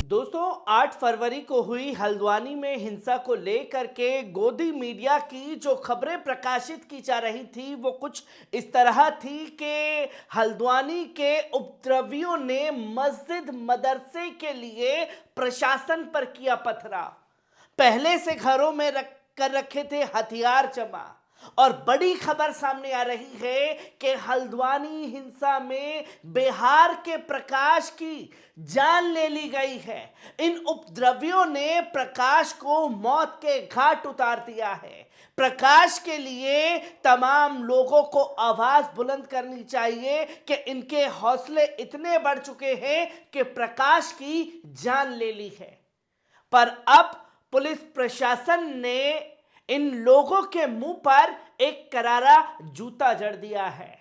दोस्तों 8 फरवरी को हुई हल्द्वानी में हिंसा को लेकर के गोदी मीडिया की जो खबरें प्रकाशित की जा रही थी वो कुछ इस तरह थी कि हल्द्वानी के उपद्रवियों ने मस्जिद मदरसे के लिए प्रशासन पर किया पथराव। पहले से घरों में रख कर रखे थे हथियार जमा। और बड़ी खबर सामने आ रही है कि हल्द्वानी हिंसा में बिहार के प्रकाश की जान ले ली गई है। इन उपद्रवियों ने प्रकाश को मौत के घाट उतार दिया है। प्रकाश के लिए तमाम लोगों को आवाज बुलंद करनी चाहिए कि इनके हौसले इतने बढ़ चुके हैं कि प्रकाश की जान ले ली है। पर अब पुलिस प्रशासन ने इन लोगों के मुंह पर एक करारा जूता जड़ दिया है।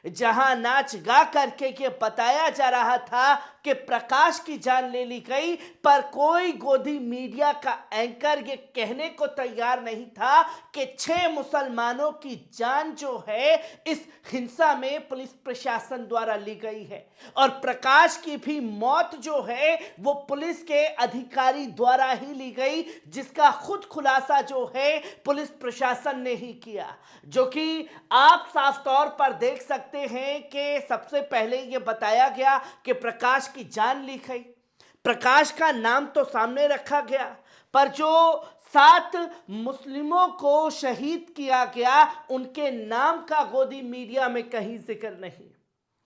जहां नाच गा करके ये बताया जा रहा था कि प्रकाश की जान ले ली गई, पर कोई गोदी मीडिया का एंकर ये कहने को तैयार नहीं था कि 6 मुसलमानों की जान जो है इस हिंसा में पुलिस प्रशासन द्वारा ली गई है। और प्रकाश की भी मौत जो है वो पुलिस के अधिकारी द्वारा ही ली गई, जिसका खुद खुलासा जो है पुलिस प्रशासन ने ही किया। जो कि आप साफ तौर पर देख सकते हैं कि सबसे पहले ये बताया गया कि प्रकाश की जान ली गई। प्रकाश का नाम तो सामने रखा गया, पर जो 7 मुस्लिमों को शहीद किया गया उनके नाम का गोदी मीडिया में कहीं जिक्र नहीं।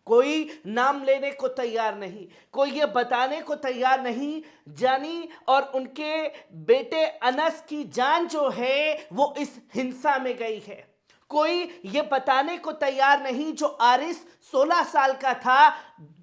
कोई नाम लेने को तैयार नहीं, कोई ये बताने को तैयार नहीं जानी और उनके बेटे अनस की जान जो है वो इस हिंसा में गई है। कोई ये बताने को तैयार नहीं जो आरिस 16 साल का था,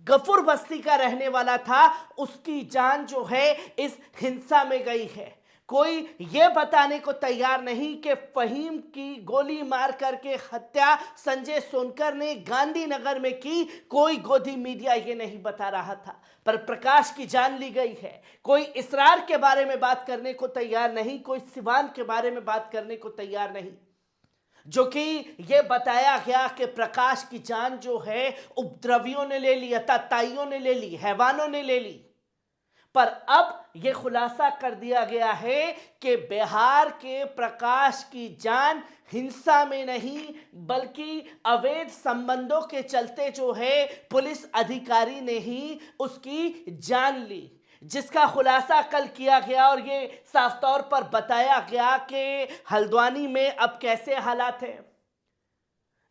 गफूर बस्ती का रहने वाला था, उसकी जान जो है इस हिंसा में गई है। कोई ये बताने को तैयार नहीं कि फहीम की गोली मार करके हत्या संजय सोनकर ने गांधीनगर में की। कोई गोदी मीडिया ये नहीं बता रहा था, पर प्रकाश की जान ली गई है। कोई इसरार के बारे में बात करने को तैयार नहीं, कोई सिवान के बारे में बात करने को तैयार नहीं। जो कि यह बताया गया कि प्रकाश की जान जो है उपद्रवियों ने ले ली, ताइयों ने ले ली, हैवानों ने ले ली। पर अब यह खुलासा कर दिया गया है कि बिहार के प्रकाश की जान हिंसा में नहीं बल्कि अवैध संबंधों के चलते जो है पुलिस अधिकारी ने ही उसकी जान ली, जिसका खुलासा कल किया गया। और ये साफ तौर पर बताया गया कि हल्द्वानी में अब कैसे हालात हैं,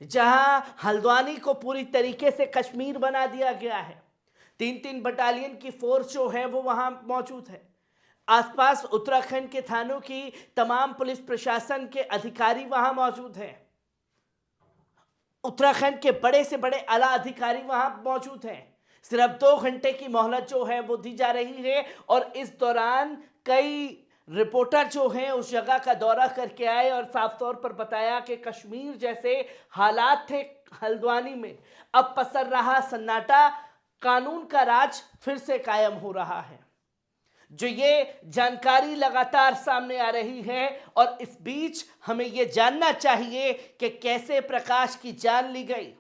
जहां हल्द्वानी को पूरी तरीके से कश्मीर बना दिया गया है। 3-3 बटालियन की फोर्स जो है वो वहां मौजूद है। आसपास उत्तराखंड के थानों की तमाम पुलिस प्रशासन के अधिकारी वहां मौजूद हैं। उत्तराखंड के बड़े से बड़े आला अधिकारी वहां मौजूद हैं। सिर्फ 2 घंटे की मोहलत जो है वो दी जा रही है। और इस दौरान कई रिपोर्टर जो हैं उस जगह का दौरा करके आए और साफ तौर पर बताया कि कश्मीर जैसे हालात थे हल्द्वानी में। अब पसर रहा सन्नाटा, कानून का राज फिर से कायम हो रहा है। जो ये जानकारी लगातार सामने आ रही है और इस बीच हमें ये जानना चाहिए कि कैसे प्रकाश की जान ली गई,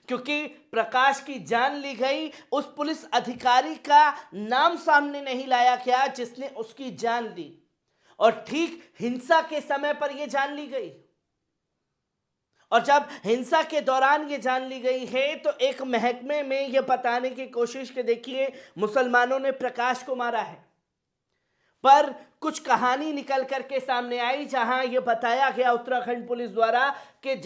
क्योंकि प्रकाश की जान ली गई उस पुलिस अधिकारी का नाम सामने नहीं लाया गया जिसने उसकी जान ली। और ठीक हिंसा के समय पर यह जान ली गई। और जब हिंसा के दौरान ये जान ली गई है तो एक महकमे में यह बताने की कोशिश कि देखिए मुसलमानों ने प्रकाश को मारा है, पर कुछ कहानी निकल करके सामने आई जहां यह बताया गया उत्तराखंड पुलिस द्वारा कि एक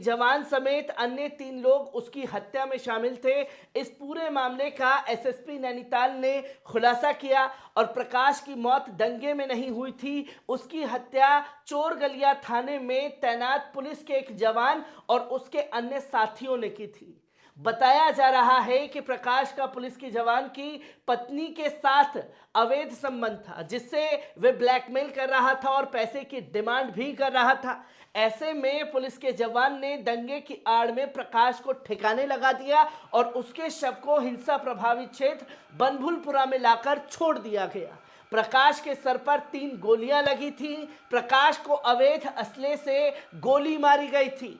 जवान समेत अन्य 3 लोग उसकी हत्या में शामिल थे। इस पूरे मामले का एसएसपी नैनीताल ने खुलासा किया और प्रकाश की मौत दंगे में नहीं हुई थी, उसकी हत्या चोरगलिया थाने में तैनात पुलिस के एक जवान और उसके अन्य साथियों ने की थी। बताया जा रहा है कि प्रकाश का पुलिस के जवान की पत्नी के साथ अवैध संबंध था, जिससे वे ब्लैकमेल कर रहा था और पैसे की डिमांड भी कर रहा था। ऐसे में पुलिस के जवान ने दंगे की आड़ में प्रकाश को ठिकाने लगा दिया और उसके शव को हिंसा प्रभावित क्षेत्र बनभुलपुरा में लाकर छोड़ दिया गया। प्रकाश के सर पर 3 गोलियां लगी थी। प्रकाश को अवैध असले से गोली मारी गई थी।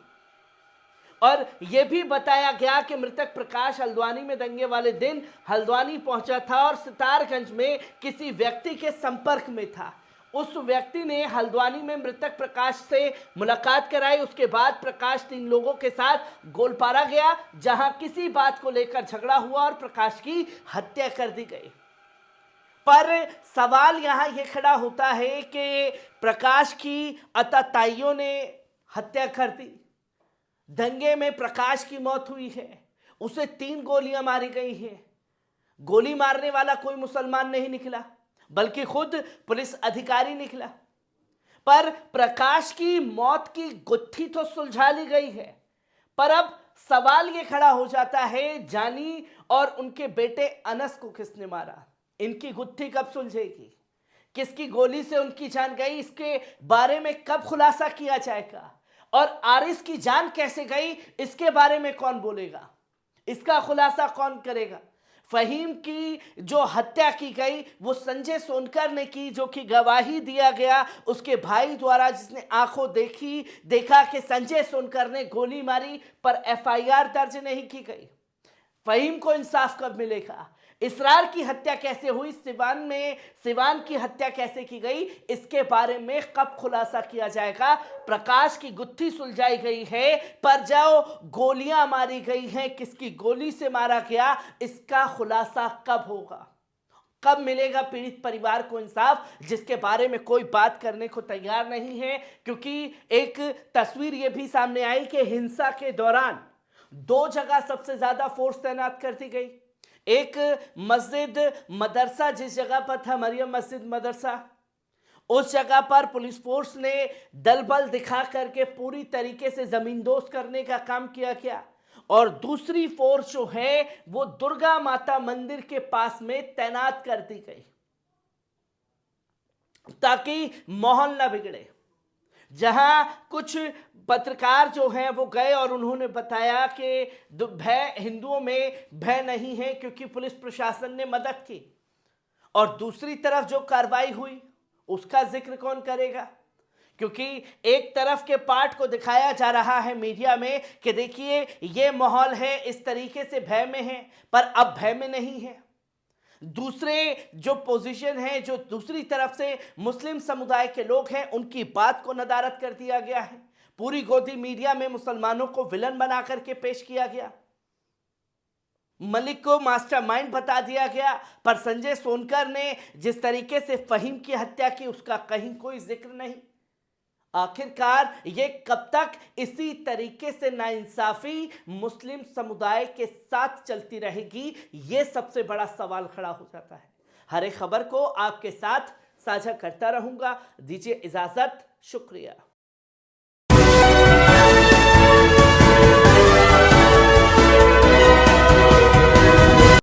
और यह भी बताया गया कि मृतक प्रकाश हल्द्वानी में दंगे वाले दिन हल्द्वानी पहुंचा था और सितारगंज में किसी व्यक्ति के संपर्क में था। उस व्यक्ति ने हल्द्वानी में मृतक प्रकाश से मुलाकात कराई। उसके बाद प्रकाश 3 लोगों के साथ गोलपारा गया, जहां किसी बात को लेकर झगड़ा हुआ और प्रकाश की हत्या कर दी गई। पर सवाल यहां यह खड़ा होता है कि प्रकाश की आतताइयों ने हत्या कर दी। दंगे में प्रकाश की मौत हुई है, उसे 3 गोलियां मारी गई हैं। गोली मारने वाला कोई मुसलमान नहीं निकला, बल्कि खुद पुलिस अधिकारी निकला। पर प्रकाश की मौत की गुत्थी तो सुलझा ली गई है, पर अब सवाल यह खड़ा हो जाता है, जानी और उनके बेटे अनस को किसने मारा? इनकी गुत्थी कब सुलझेगी? किसकी गोली से उनकी जान गई, इसके बारे में कब खुलासा किया जाएगा? और आरिस की जान कैसे गई, इसके बारे में कौन बोलेगा? इसका खुलासा कौन करेगा? फहीम की जो हत्या की गई वो संजय सोनकर ने की, जो कि गवाही दिया गया उसके भाई द्वारा, जिसने आंखों देखा कि संजय सोनकर ने गोली मारी, पर एफआईआर दर्ज नहीं की गई। फहीम को इंसाफ कब मिलेगा? इसरार की हत्या कैसे हुई, सिवान की हत्या कैसे की गई, इसके बारे में कब खुलासा किया जाएगा? प्रकाश की गुत्थी सुलझाई गई है, पर जो गोलियां मारी गई हैं, किसकी गोली से मारा गया, इसका खुलासा कब होगा? कब मिलेगा पीड़ित परिवार को इंसाफ, जिसके बारे में कोई बात करने को तैयार नहीं है? क्योंकि एक तस्वीर यह भी सामने आई कि हिंसा के दौरान 2 जगह सबसे ज्यादा फोर्स तैनात कर दी गई। एक मस्जिद मदरसा, जिस जगह पर था मरियम मस्जिद मदरसा, उस जगह पर पुलिस फोर्स ने दल बल दिखा करके पूरी तरीके से जमींदोज करने का काम किया गया। और दूसरी फोर्स जो है वो दुर्गा माता मंदिर के पास में तैनात कर दी गई, ताकि माहौल न बिगड़े। जहां कुछ पत्रकार जो हैं वो गए और उन्होंने बताया कि भय, हिंदुओं में भय नहीं है क्योंकि पुलिस प्रशासन ने मदद की। और दूसरी तरफ जो कार्रवाई हुई उसका जिक्र कौन करेगा? क्योंकि एक तरफ के पार्ट को दिखाया जा रहा है मीडिया में कि देखिए ये माहौल है, इस तरीके से भय में है, पर अब भय में नहीं है। दूसरे जो पोजीशन है, जो दूसरी तरफ से मुस्लिम समुदाय के लोग हैं, उनकी बात को नदारद कर दिया गया है। पूरी गोदी मीडिया में मुसलमानों को विलन बना करके पेश किया गया। मलिक को मास्टरमाइंड बता दिया गया, पर संजय सोनकर ने जिस तरीके से फहीम की हत्या की उसका कहीं कोई जिक्र नहीं। आखिरकार ये कब तक इसी तरीके से नाइंसाफी मुस्लिम समुदाय के साथ चलती रहेगी, ये सबसे बड़ा सवाल खड़ा हो जाता है। हर एक खबर को आपके साथ साझा करता रहूंगा। दीजिए इजाजत, शुक्रिया।